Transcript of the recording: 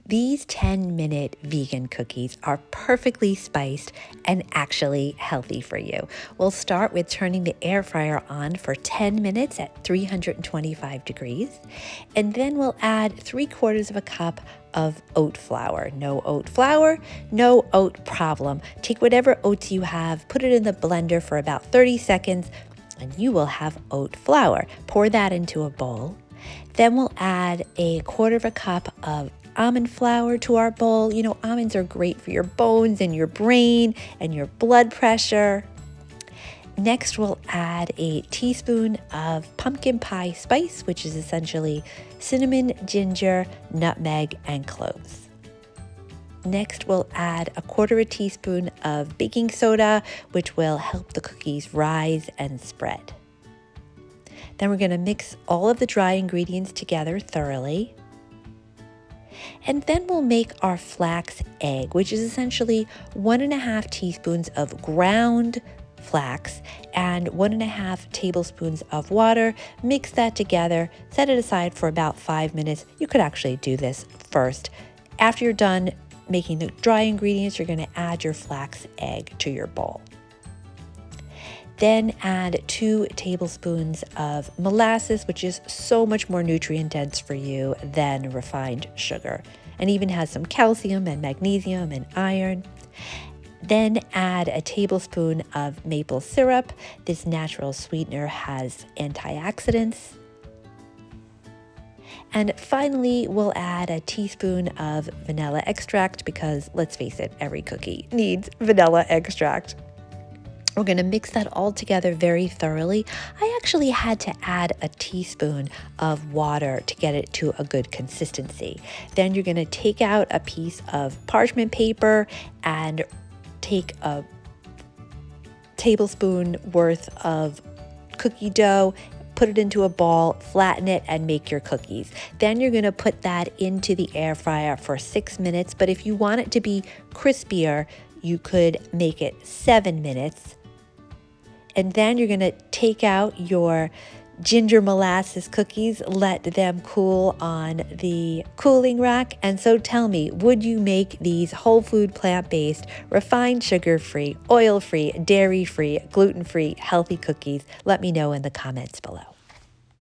These 10-minute vegan cookies are perfectly spiced and actually healthy for you. We'll start with turning the air fryer on for 10 minutes at 325 degrees, and then we'll add 3/4 of a cup of oat flour. No oat flour, no oat problem. Take whatever oats you have, put it in the blender for about 30 seconds, and you will have oat flour. Pour that into a bowl. Then we'll add 1/4 of a cup of almond flour to our bowl. You know, almonds are great for your bones and your brain and your blood pressure. Next, we'll add a teaspoon of pumpkin pie spice, which is essentially cinnamon, ginger, nutmeg, and cloves. Next, we'll add 1/4 teaspoon of baking soda, which will help the cookies rise and spread. Then we're going to mix all of the dry ingredients together thoroughly. And then we'll make our flax egg, which is essentially 1.5 teaspoons of ground flax and 1.5 tablespoons of water. Mix that together, set it aside for about 5 minutes. You could actually do this first. After you're done making the dry ingredients, you're going to add your flax egg to your bowl. Then add 2 tablespoons of molasses, which is so much more nutrient dense for you than refined sugar, and even has some calcium and magnesium and iron. Then add a tablespoon of maple syrup. This natural sweetener has antioxidants. And finally, we'll add a teaspoon of vanilla extract because, let's face it, every cookie needs vanilla extract. We're going to mix that all together very thoroughly. I actually had to add a teaspoon of water to get it to a good consistency. Then you're going to take out a piece of parchment paper and take a tablespoon worth of cookie dough, put it into a ball, flatten it, and make your cookies. Then you're going to put that into the air fryer for 6 minutes. But if you want it to be crispier, you could make it 7 minutes. And then you're going to take out your ginger molasses cookies, let them cool on the cooling rack. And so tell me, would you make these whole food, plant-based, refined sugar-free, oil-free, dairy-free, gluten-free, healthy cookies? Let me know in the comments below.